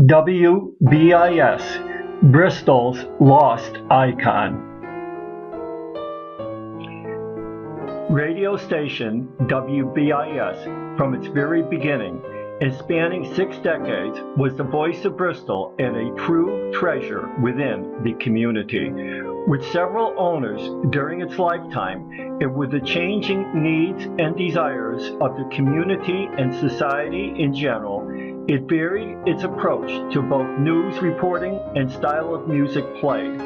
WBIS, Bristol's lost icon. Radio station WBIS, from its very beginning and spanning 6 decades, was the voice of Bristol and a true treasure within the community. With several owners during its lifetime, and with the changing needs and desires of the community and society in general, it varied its approach to both news reporting and style of music played.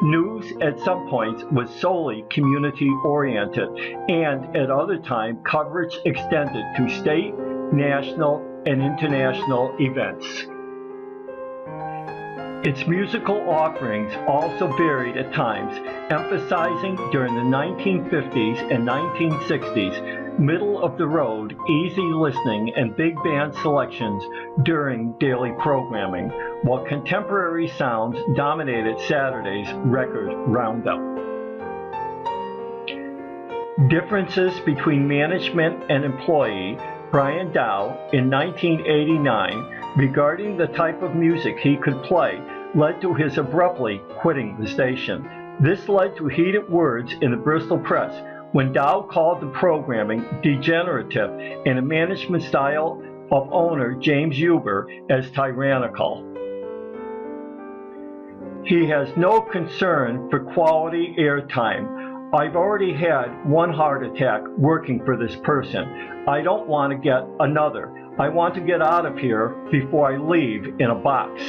News at some points was solely community-oriented, and at other times coverage extended to state, national, and international events. Its musical offerings also varied at times, emphasizing during the 1950s and 1960s middle-of-the-road, easy listening and big band selections during daily programming, while contemporary sounds dominated Saturday's record roundup. Differences between management and employee, Brian Dow, in 1989, regarding the type of music he could play, led to his abruptly quitting the station. This led to heated words in the Bristol press when Dow called the programming degenerative and the management style of owner James Huber as tyrannical. He has no concern for quality airtime. I've already had one heart attack working for this person. I don't want to get another. I want to get out of here before I leave in a box.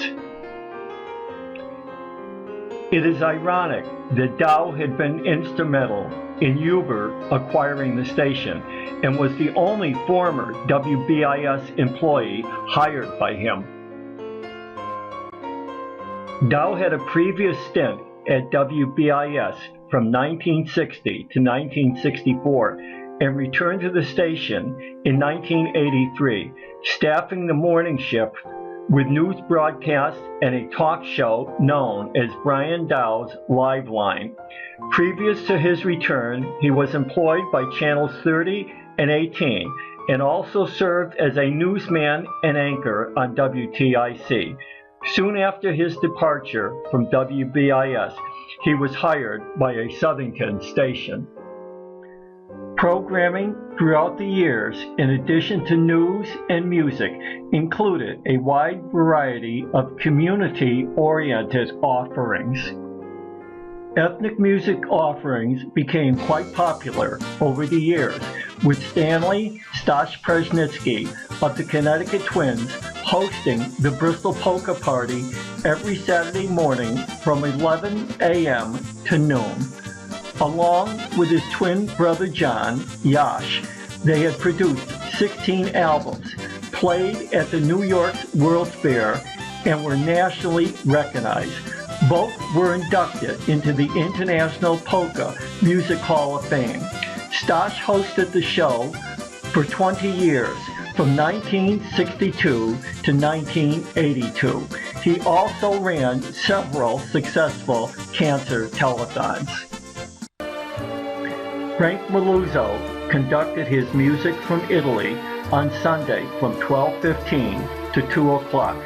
It is ironic that Dow had been instrumental in Huber acquiring the station and was the only former WBIS employee hired by him. Dow had a previous stint at WBIS from 1960 to 1964 and returned to the station in 1983, staffing the morning shift with news broadcasts and a talk show known as Brian Dow's Live Line. Previous to his return, he was employed by Channels 30 and 18 and also served as a newsman and anchor on WTIC. Soon after his departure from WBIS, he was hired by a Southington station. Programming throughout the years, in addition to news and music, included a wide variety of community-oriented offerings. Ethnic music offerings became quite popular over the years, with Stanley Stosh-Presnitsky of the Connecticut Twins hosting the Bristol Polka Party every Saturday morning from 11 a.m. to noon. Along with his twin brother John, Yash, they had produced 16 albums, played at the New York's World's Fair and were nationally recognized. Both were inducted into the International Polka Music Hall of Fame. Stosh hosted the show for 20 years, from 1962 to 1982. He also ran several successful cancer telethons. Frank Maluzzo conducted his Music from Italy on Sunday from 12:15 to 2 o'clock.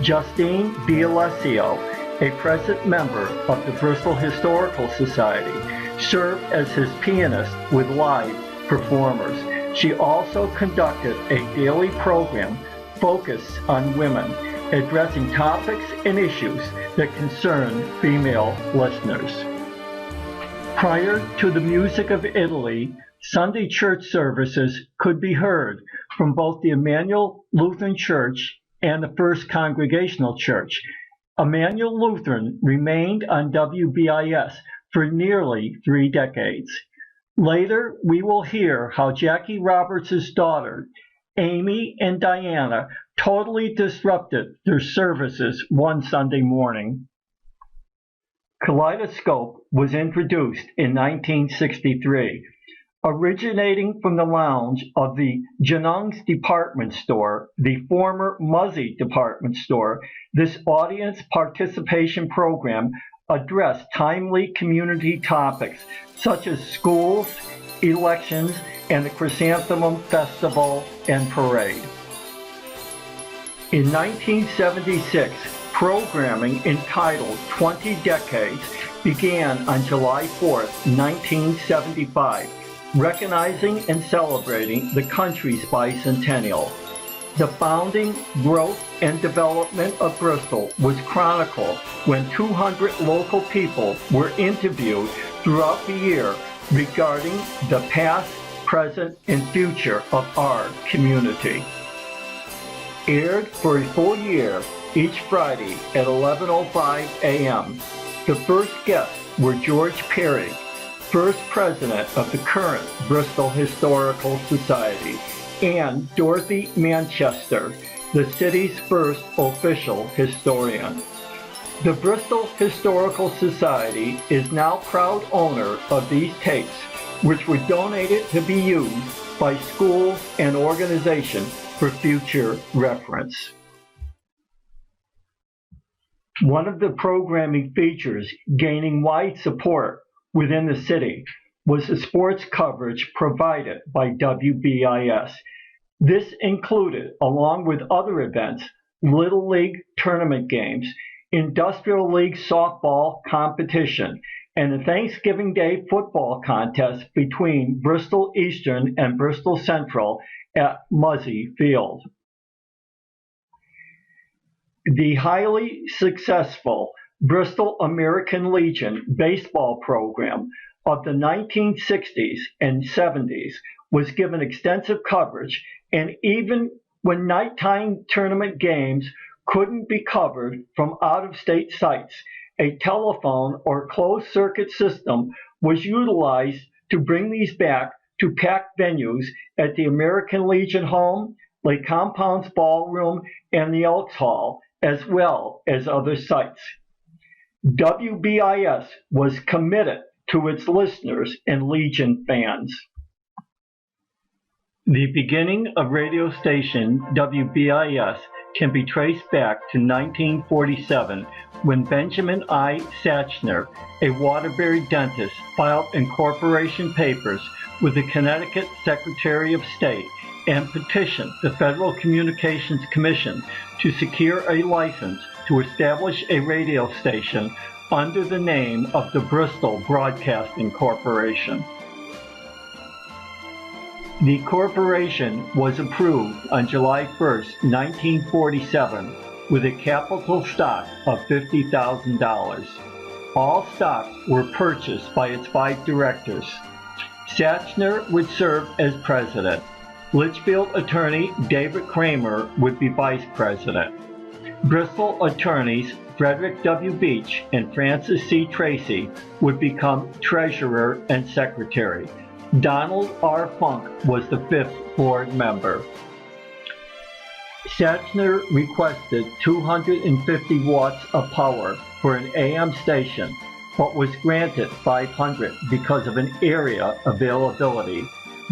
Justine D'Alessio, a present member of the Bristol Historical Society, served as his pianist with live performers. She also conducted a daily program focused on women, addressing topics and issues that concern female listeners. Prior to the Music of Italy, Sunday church services could be heard from both the Emmanuel Lutheran Church and the First Congregational Church. Emmanuel Lutheran remained on WBIS for nearly 3 decades. Later, we will hear how Jackie Roberts' daughter, Amy and Diana, totally disrupted their services one Sunday morning. Kaleidoscope was introduced in 1963. Originating from the lounge of the Jennings department store, the former Muzzy department store, this audience participation program addressed timely community topics such as schools, elections, and the Chrysanthemum Festival and Parade. In 1976, programming entitled 20 Decades began on July 4, 1975, recognizing and celebrating the country's bicentennial. The founding, growth, and development of Bristol was chronicled when 200 local people were interviewed throughout the year regarding the past, present, and future of our community. Aired for a full year each Friday at 11:05 a.m. The first guests were George Perry, first president of the current Bristol Historical Society, and Dorothy Manchester, the city's first official historian. The Bristol Historical Society is now proud owner of these tapes, which were donated to be used by schools and organizations for future reference. One of the programming features gaining wide support within the city was the sports coverage provided by WBIS. This included, along with other events, Little League tournament games, Industrial League softball competition, and the Thanksgiving Day football contest between Bristol Eastern and Bristol Central at Muzzy Field. The highly successful Bristol American Legion baseball program of the 1960s and 70s was given extensive coverage, and even when nighttime tournament games couldn't be covered from out-of-state sites, a telephone or closed-circuit system was utilized to bring these back to packed venues at the American Legion home, Lake Compounds Ballroom, and the Elks Hall, as well as other sites. WBIS was committed to its listeners and Legion fans. The beginning of radio station WBIS can be traced back to 1947 when Benjamin I. Satchner, a Waterbury dentist, filed incorporation papers with the Connecticut Secretary of State and petitioned the Federal Communications Commission to secure a license to establish a radio station under the name of the Bristol Broadcasting Corporation. The corporation was approved on July 1, 1947, with a capital stock of $50,000. All stocks were purchased by its 5 directors. Satchner would serve as president. Litchfield attorney David Kramer would be vice president. Bristol attorneys Frederick W. Beach and Francis C. Tracy would become treasurer and secretary. Donald R. Funk was the 5th board member. Satchner requested 250 watts of power for an AM station, but was granted 500 because of an area availability.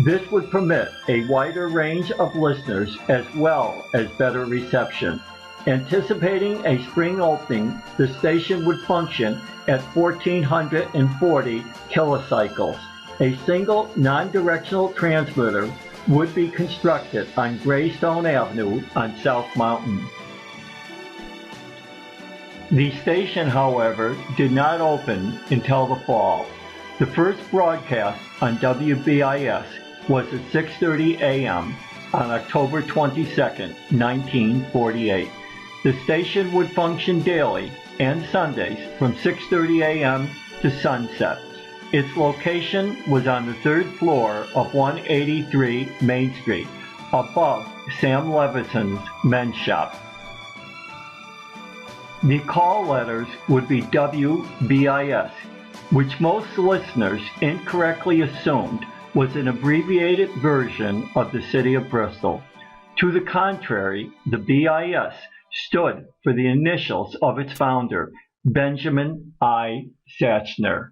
This would permit a wider range of listeners as well as better reception. Anticipating a spring opening, the station would function at 1440 kilocycles. A single non-directional transmitter would be constructed on Greystone Avenue on South Mountain. The station, however, did not open until the fall. The first broadcast on WBIS was at 6:30 a.m. on October 22, 1948. The station would function daily and Sundays from 6:30 a.m. to sunset. Its location was on the third floor of 183 Main Street, above Sam Levinson's men's shop. The call letters would be WBIS, which most listeners incorrectly assumed was an abbreviated version of the city of Bristol. To the contrary, the BIS stood for the initials of its founder, Benjamin I. Satchner.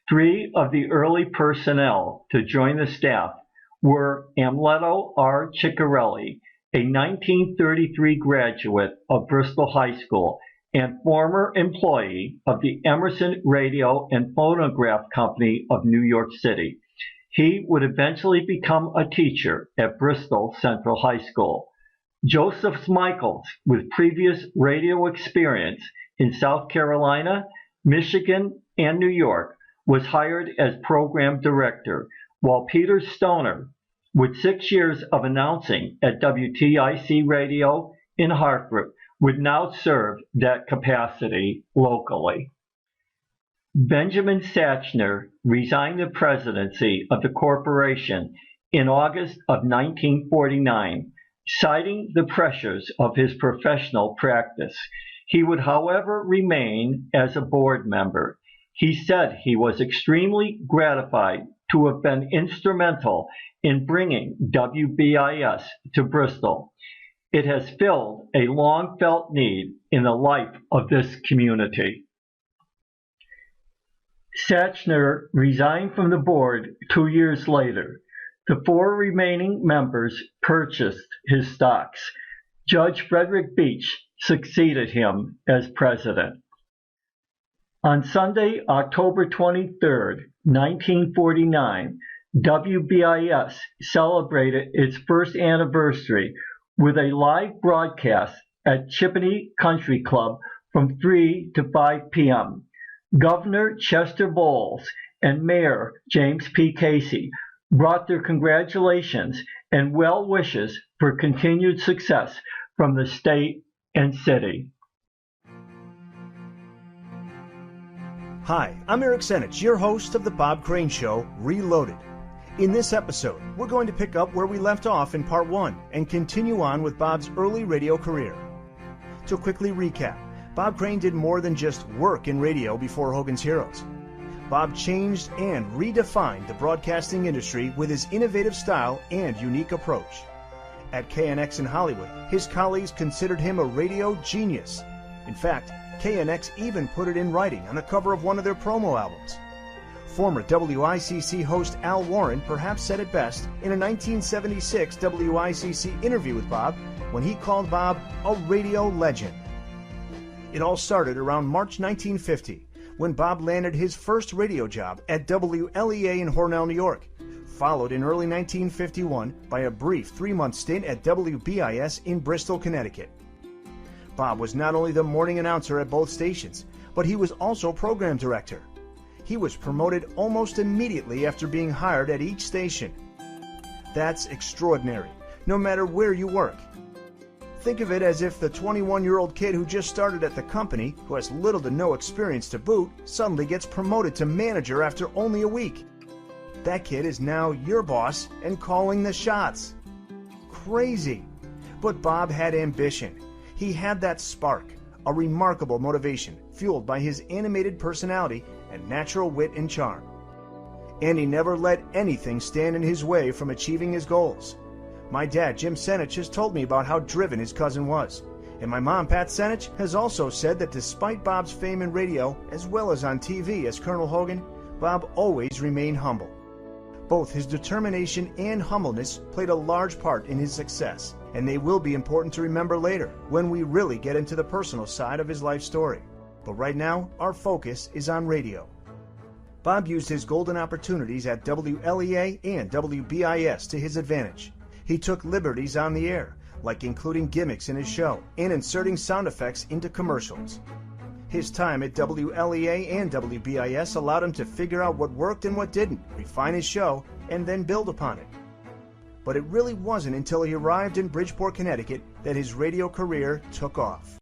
Three of the early personnel to join the staff were Amleto R. Ciccarelli, a 1933 graduate of Bristol High School and former employee of the Emerson Radio and Phonograph Company of New York City. He would eventually become a teacher at Bristol Central High School. Joseph Michaels, with previous radio experience in South Carolina, Michigan, and New York, was hired as program director, while Peter Stoner, with 6 years of announcing at WTIC Radio in Hartford, would now serve that capacity locally. Benjamin Satchner resigned the presidency of the corporation in August of 1949, citing the pressures of his professional practice. He would, however, remain as a board member. He said he was extremely gratified to have been instrumental in bringing WBIS to Bristol. It has filled a long-felt need in the life of this community. Satchner resigned from the board 2 years later. The four remaining members purchased his stocks. Judge Frederick Beach succeeded him as president. On Sunday, October 23, 1949, WBIS celebrated its first anniversary with a live broadcast at Chippeney Country Club from 3 to 5 p.m. Governor Chester Bowles and Mayor James P. Casey brought their congratulations and well wishes for continued success from the state and city. Hi, I'm Eric Senich, your host of The Bob Crane Show, Reloaded. In this episode, we're going to pick up where we left off in Part 1 and continue on with Bob's early radio career. To quickly recap, Bob Crane did more than just work in radio before Hogan's Heroes. Bob changed and redefined the broadcasting industry with his innovative style and unique approach. At KNX in Hollywood, his colleagues considered him a radio genius. In fact, KNX even put it in writing on the cover of one of their promo albums. Former WICC host Al Warren perhaps said it best in a 1976 WICC interview with Bob when he called Bob a radio legend. It all started around March 1950 when Bob landed his first radio job at WLEA in Hornell, New York, followed in early 1951 by a brief 3-month stint at WBIS in Bristol, Connecticut. Bob was not only the morning announcer at both stations, but he was also program director. He was promoted almost immediately after being hired at each station. That's extraordinary, no matter where you work. Think of it as if the 21-year-old kid who just started at the company, who has little to no experience to boot, suddenly gets promoted to manager after only a week. That kid is now your boss and calling the shots. Crazy. But Bob had ambition. He had that spark, a remarkable motivation fueled by his animated personality and natural wit and charm. And he never let anything stand in his way from achieving his goals. My dad, Jim Senich, has told me about how driven his cousin was. And my mom, Pat Senich, has also said that despite Bob's fame in radio, as well as on TV as Colonel Hogan, Bob always remained humble. Both his determination and humbleness played a large part in his success, and they will be important to remember later when we really get into the personal side of his life story. But right now, our focus is on radio. Bob used his golden opportunities at WLEA and WBIS to his advantage. He took liberties on the air, like including gimmicks in his show and inserting sound effects into commercials. His time at WLEA and WBIS allowed him to figure out what worked and what didn't, refine his show, and then build upon it. But it really wasn't until he arrived in Bridgeport, Connecticut, that his radio career took off.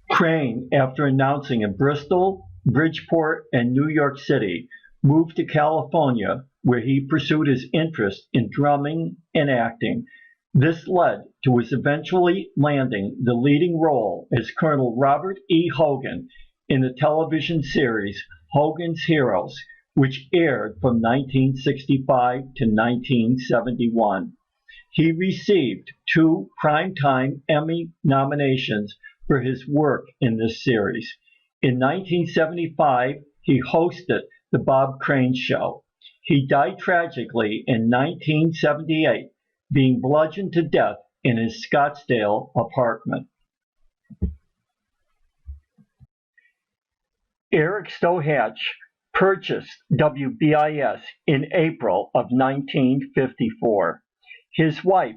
Crane, after announcing in Bristol, Bridgeport, and New York City, moved to California, where he pursued his interest in drumming and acting. This led to his eventually landing the leading role as Colonel Robert E. Hogan in the television series Hogan's Heroes, which aired from 1965 to 1971. He received 2 Primetime Emmy nominations for his work in this series. In 1975, he hosted The Bob Crane Show. He died tragically in 1978, being bludgeoned to death in his Scottsdale apartment. Eric Stohatch purchased WBIS in April of 1954. His wife,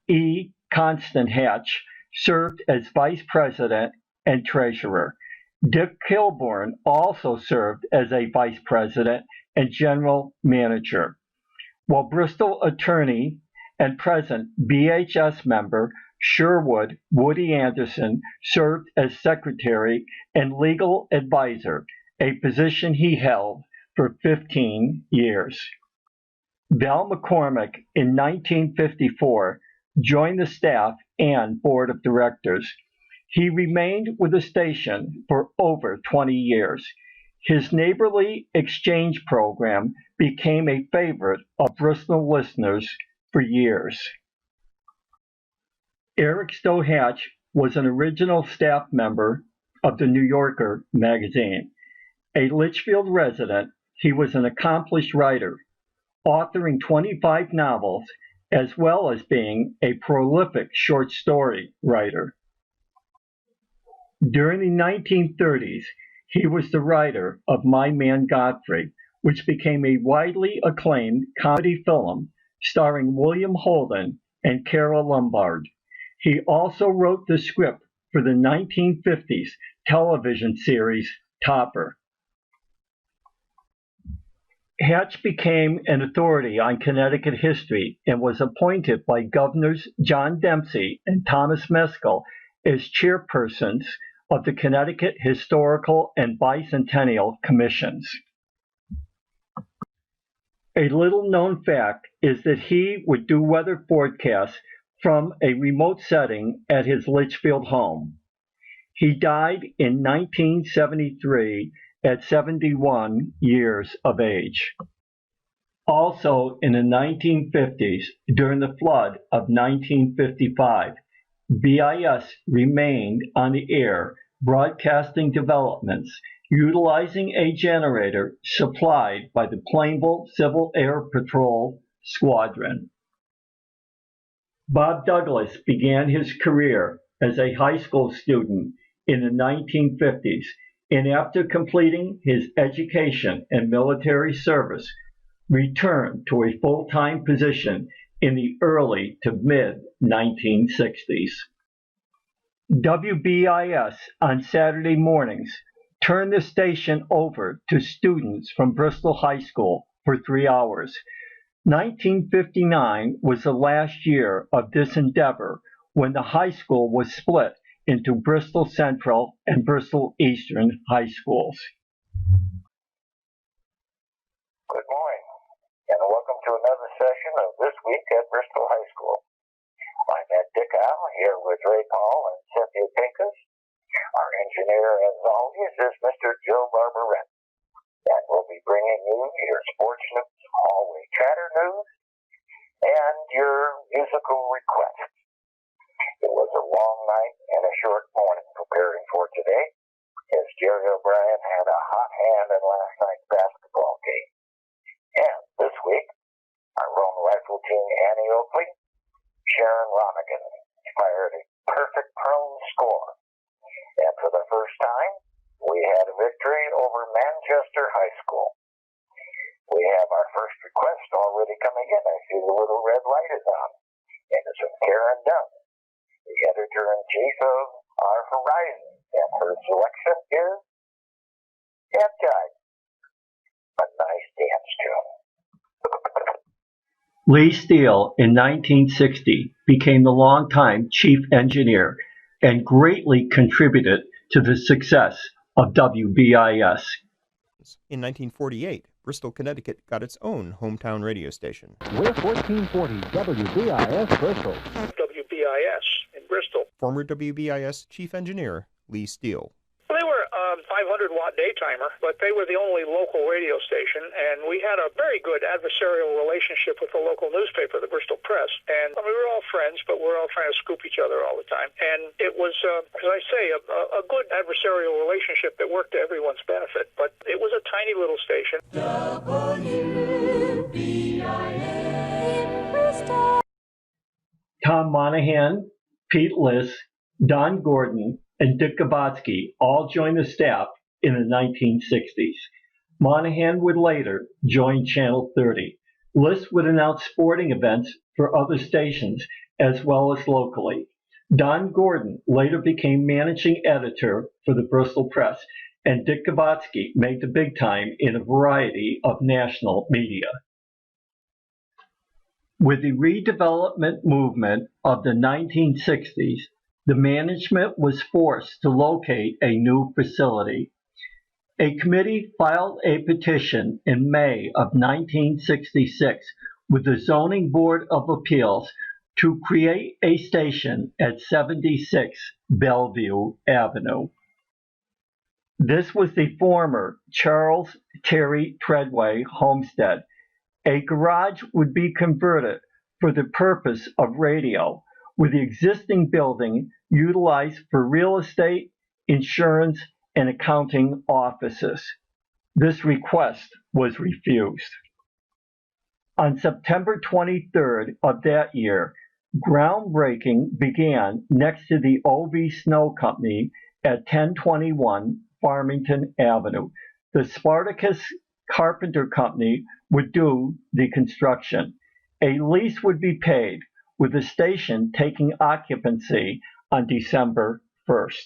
E. Constant Hatch, served as vice president and treasurer. Dick Kilborn also served as a vice president and general manager, while Bristol attorney and present BHS member Sherwood Woody Anderson served as secretary and legal advisor, a position he held for 15 years. Val McCormick in 1954 joined the staff and board of directors. He remained with the station for over 20 years. His neighborly exchange program became a favorite of Bristol listeners for years. Eric Stohatch was an original staff member of the New Yorker magazine. A Litchfield resident, he was an accomplished writer, authoring 25 novels, as well as being a prolific short story writer. During the 1930s, he was the writer of My Man Godfrey, which became a widely acclaimed comedy film starring William Holden and Carole Lombard. He also wrote the script for the 1950s television series Topper. Hatch became an authority on Connecticut history and was appointed by Governors John Dempsey and Thomas Meskel as chairpersons of the Connecticut Historical and Bicentennial Commissions. A little-known fact is that he would do weather forecasts from a remote setting at his Litchfield home. He died in 1973 at 71 years of age. Also in the 1950s, during the flood of 1955, BIS remained on the air broadcasting developments utilizing a generator supplied by the Plainville Civil Air Patrol Squadron. Bob Douglas began his career as a high school student in the 1950s, and after completing his education and military service, returned to a full-time position in the early to mid-1960s. WBIS on Saturday mornings turned the station over to students from Bristol High School for 3 hours. 1959 was the last year of this endeavor when the high school was split into Bristol Central and Bristol Eastern High Schools. Good morning, and welcome to another session of This Week at Bristol High School. I'm Ed Dickow here with Ray Paul and Cynthia Pincus. Our engineer, as always, is Mr. Joe Barbaret. And we'll be bringing you your sports news, hallway chatter news, and your musical requests. It was a long night and a short morning preparing for today, as Jerry O'Brien had a hot hand in last night's basketball game. And this week, our own rifle team Annie Oakley, Sharon Ronigan, fired a perfect prone score. And for the first time, we had a victory over Manchester High School. We have our first request already coming in. I see the little red light is on. And it's from Karen Dunn, the editor-in-chief of our Horizon. And her selection is Cat Guide, a nice dance tune. Lee Steele, in 1960, became the longtime chief engineer and greatly contributed to the success of WBIS. In 1948, Bristol, Connecticut got its own hometown radio station. We're 1440 WBIS Bristol. WBIS in Bristol. Former WBIS chief engineer Lee Steele. Well, they were a 500-watt daytimer, but they were the only local radio station, and we had a very good adversarial relationship with the local newspaper, the Bristol Press. And we were all friends, but we're all trying to scoop each other all the time. And it was, as I say, a good adversarial relationship that worked to everyone's benefit. But it was a tiny little station. Tom Monahan, Pete Liss, Don Gordon, and Dick Gabatsky all joined the staff in the 1960s. Monahan would later join Channel 30. Liss would announce sporting events for other stations as well as locally. Don Gordon later became managing editor for the Bristol Press, and Dick Gabatsky made the big time in a variety of national media. With the redevelopment movement of the 1960s, the management was forced to locate a new facility. A committee filed a petition in May of 1966 with the Zoning Board of Appeals to create a station at 76 Bellevue Avenue. This was the former Charles Terry Treadway homestead. A garage would be converted for the purpose of radio, with the existing building utilized for real estate, insurance, and accounting offices. This request was refused. On September 23rd of that year, groundbreaking began next to the OV Snow Company at 1021 Farmington Avenue. The Spartacus Carpenter Company would do the construction. A lease would be paid, with the station taking occupancy on December 1st.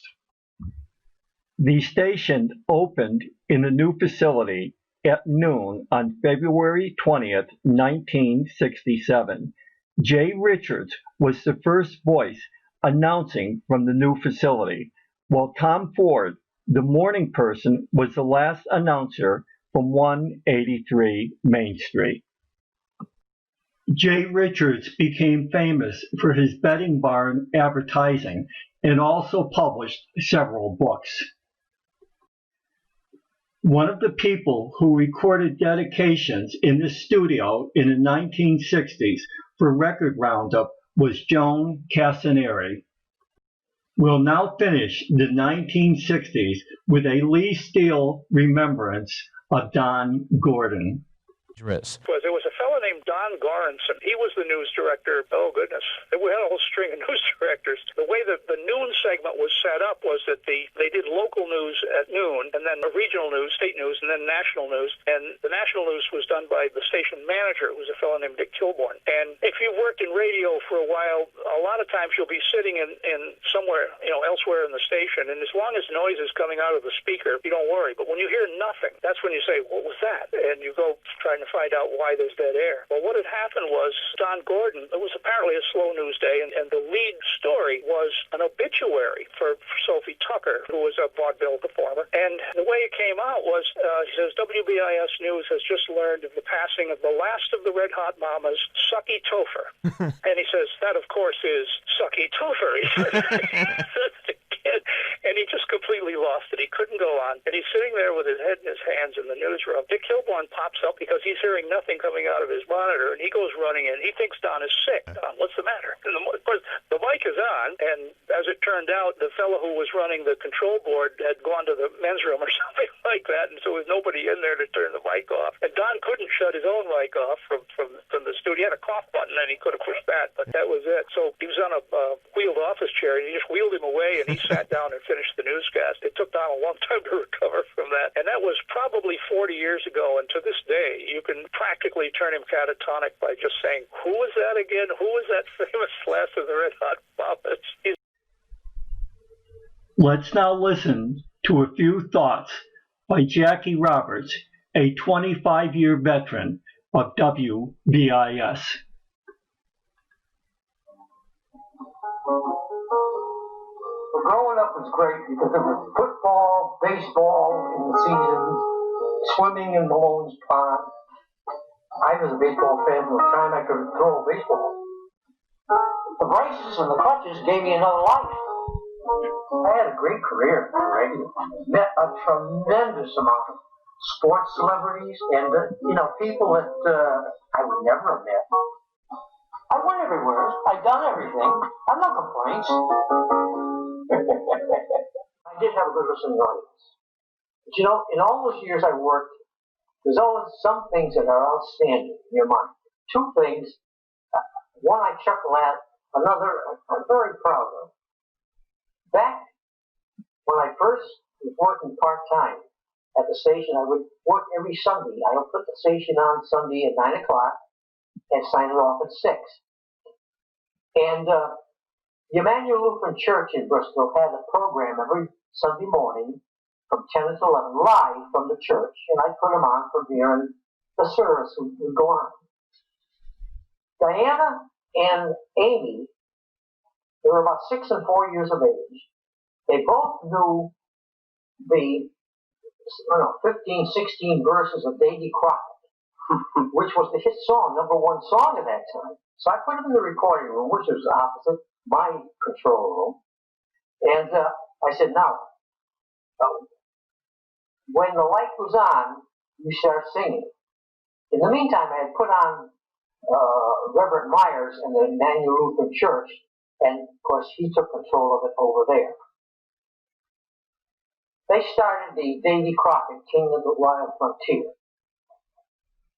The station opened in the new facility at noon on February 20th, 1967. Jay Richards was the first voice announcing from the new facility, while Tom Ford, the morning person, was the last announcer from 183 Main Street. Jay Richards became famous for his betting barn advertising and also published several books. One of the people who recorded dedications in the studio in the 1960s for Record Roundup was Joan Casaneri. We'll now finish the 1960s with a Lee Steele remembrance of Don Gordon. There was a fellow named Don Goranson. He was the news director. Oh, goodness. We had a whole string of news directors. The way that the noon segment was set up was that they did local news at noon, and then regional news, state news, and then national news. And the national news was done by the station manager, who was a fellow named Dick Kilborn. And if you've worked in radio for a while, a lot of times you'll be sitting in somewhere, elsewhere in the station, and as long as noise is coming out of the speaker, you don't worry. But when you hear nothing, that's when you say, what was that? And you go trying to find out why there's dead air. Well, what had happened was Don Gordon, it was apparently a slow news day, and the lead story was an obituary for Sophie Tucker, who was a vaudeville performer. And the way it came out was, he says, WBIS News has just learned of the passing of the last of the Red Hot Mamas, Sucky Topher. And he says, that, of course, is Sucky Topher. He says, and he just completely lost it. he couldn't go on. And he's sitting there with his head in his hands in the newsroom. Dick Kilborn pops up because he's hearing nothing coming out of his monitor, and he goes running in. He thinks Don is sick. Don, what's the matter? And of course, the mic is on, and as it turned out, the fellow who was running the control board had gone to the men's room or something like that, and so there was nobody in there to turn the mic off. And Don couldn't shut his own mic off from the studio. He had a cough button, and he could have pushed that, but that was it. So he was on a wheeled office chair, and he just wheeled him away, and he sat down and finished the newscast. It took Don a long time to recover from that, and that was probably 40 years ago, and to this day, you can practically turn him catatonic by just saying, who was that again? Who was that famous Last of the Red Hot Puppets? Let's now listen to a few thoughts by Jackie Roberts, a 25-year veteran of WBIS. Growing up was great because there was football, baseball in the seasons, swimming in Malone's Pond. I was a baseball fan from the time I could throw a baseball. The braces and the crutches gave me another life. I had a great career in radio. Met a tremendous amount of sports celebrities and, people that I would never have met. I went everywhere. I've done everything. I've no complaints. I did have a good listening audience. But in all those years I worked, there's always some things that are outstanding in your mind. Two things. One I chuckle at, another I'm very proud of. Back when I first was working part-time at the station, I would work every Sunday. I would put the station on Sunday at 9 o'clock and sign it off at 6. And the Emmanuel Lutheran Church in Bristol had a program every Sunday morning from 10 to 11, live from the church, and I'd put them on from here, and the service would go on. Diana and Amy, they were about 6 and 4 years of age. They both knew the 15, 16 verses of Davy Crockett, which was the hit song, #1 song at that time. So I put them in the recording room, which was opposite my control room. And I said, now, when the light goes on, you start singing. In the meantime, I had put on Reverend Myers in the Emmanuel Lutheran Church, and of course he took control of it over there. They started the Davy Crockett, King of the Wild Frontier.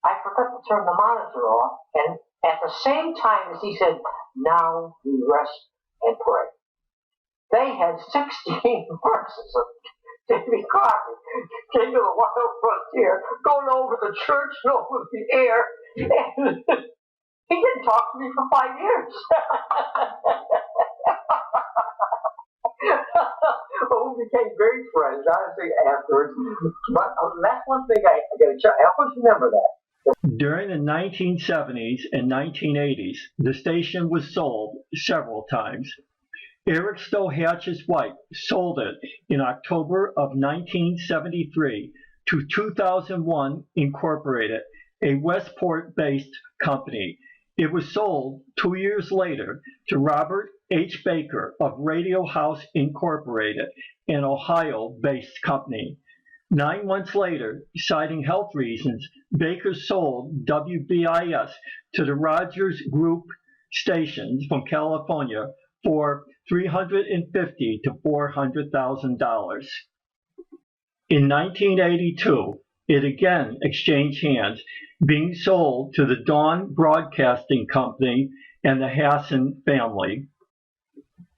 I forgot to turn the monitor off, and at the same time as he said, now we rest and pray, they had 16 verses of Davy Crockett, King of the Wild Frontier, going over the church and over the air, and he didn't talk to me for 5 years. But we became great friends, honestly, afterwards. But that's one thing I always remember that. During the 1970s and 1980s, the station was sold several times. Eric Stowe Hatch's wife sold it in October of 1973 to 2001 Incorporated, a Westport-based company. It was sold 2 years later to Robert H. Baker of Radio House Incorporated, an Ohio-based company. 9 months later, citing health reasons, Baker sold WBIS to the Rogers Group stations from California for $350,000 to $400,000. In 1982, it again exchanged hands, being sold to the Dawn Broadcasting Company and the Hassan family.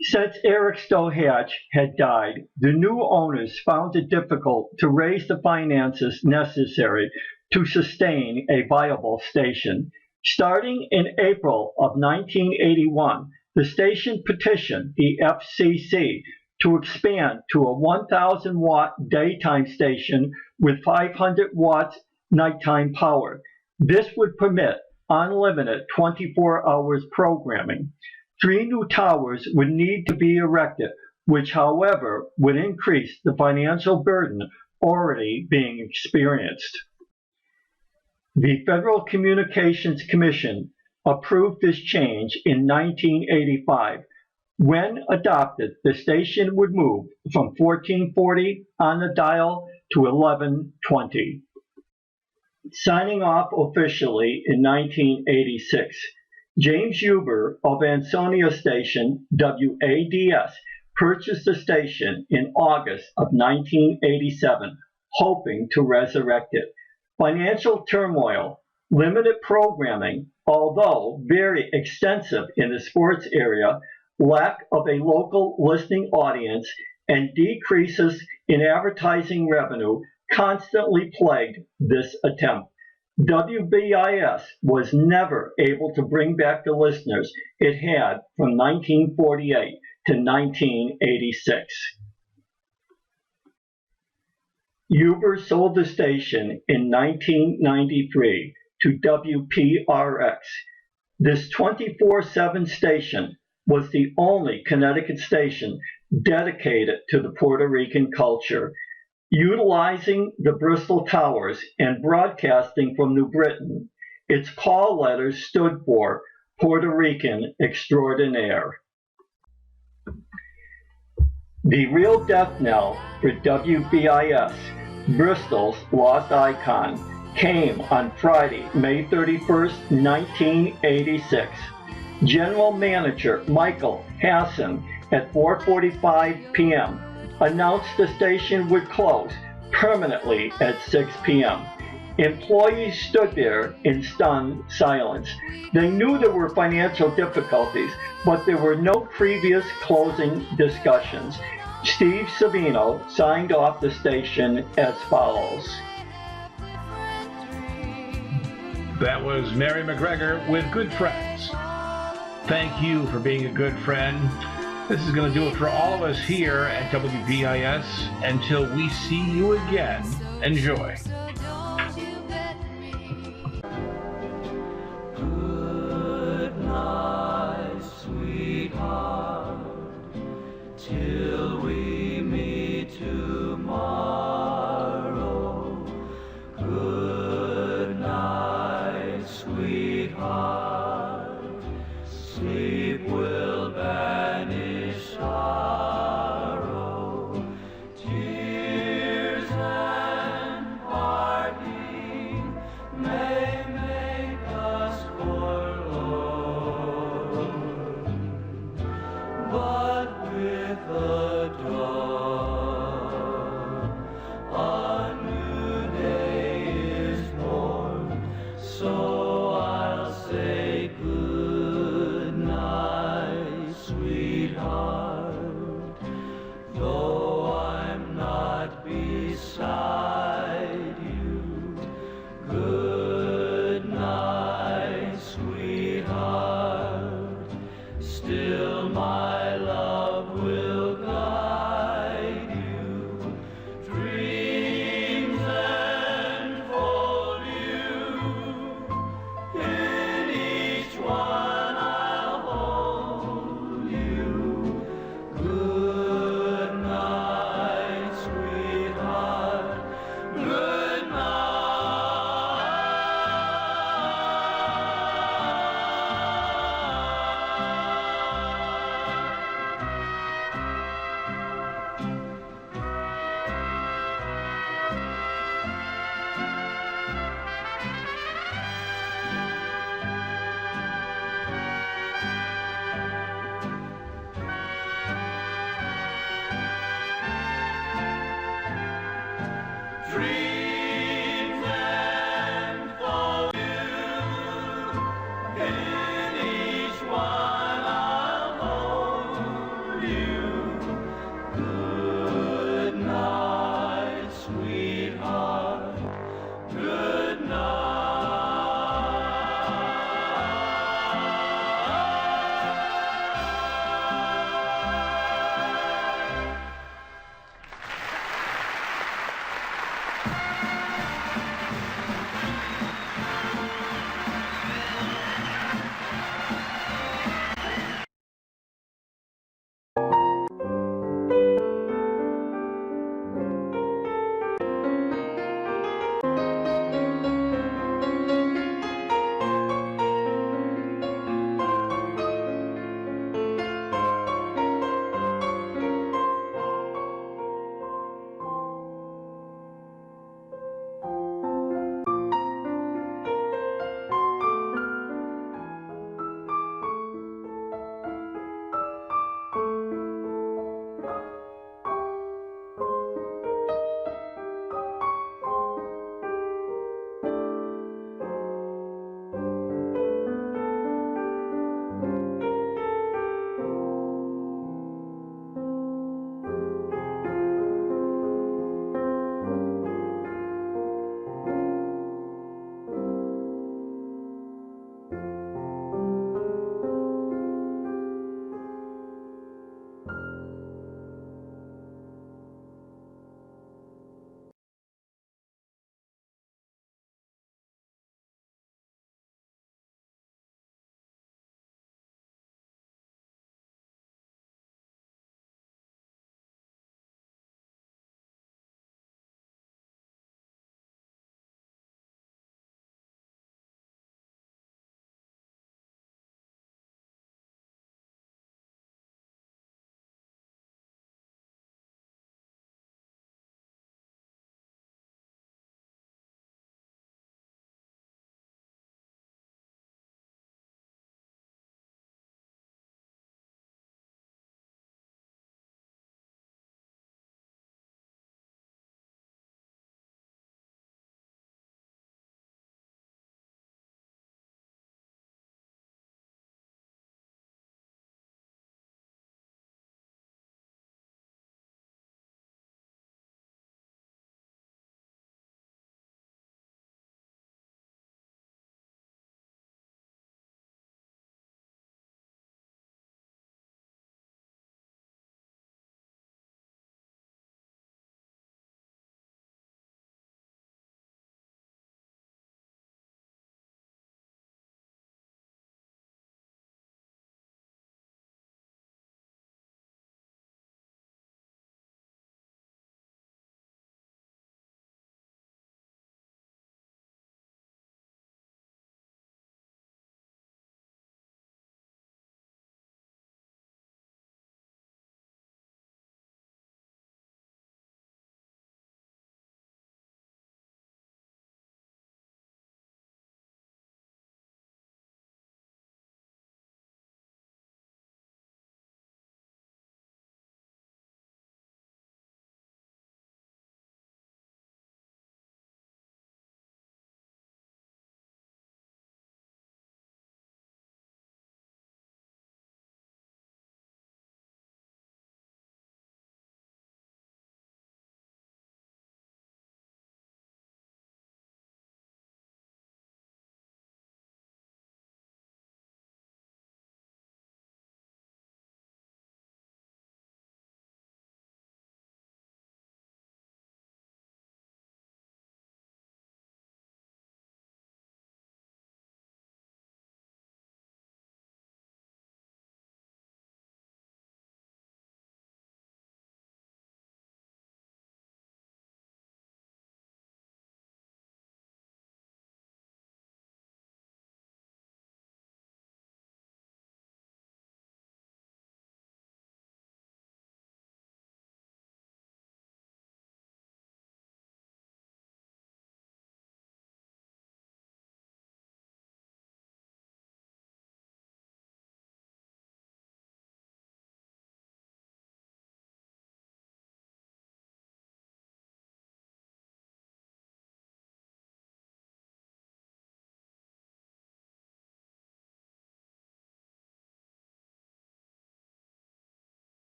Since Eric Stowe Hatch had died, the new owners found it difficult to raise the finances necessary to sustain a viable station. Starting in April of 1981, the station petitioned the FCC to expand to a 1,000-watt daytime station with 500 watts nighttime power. This would permit unlimited 24 hours programming. 3 new towers would need to be erected, which, however, would increase the financial burden already being experienced. The Federal Communications Commission approved this change in 1985, When adopted, the station would move from 1440 on the dial to 1120. Signing off officially in 1986, James Huber of Ansonia station WADS purchased the station in August of 1987, hoping to resurrect it. Financial turmoil, limited programming, although very extensive in the sports area, lack of a local listening audience, and decreases in advertising revenue constantly plagued this attempt. WBIS was never able to bring back the listeners it had from 1948 to 1986. Huber sold the station in 1993 to WPRX. This 24/7 station was the only Connecticut station dedicated to the Puerto Rican culture. Utilizing the Bristol towers and broadcasting from New Britain, its call letters stood for Puerto Rican Extraordinaire. The real death knell for WBIS, Bristol's lost icon, came on Friday, May 31st, 1986. General Manager Michael Hassan at 4:45 p.m. announced the station would close permanently at 6 p.m. Employees stood there in stunned silence. They knew there were financial difficulties, but there were no previous closing discussions. Steve Savino signed off the station as follows. That was Mary McGregor with Good Friends. Thank you for being a good friend. This is going to do it for all of us here at WBIS. Until we see you again, enjoy. Good night, sweetheart, till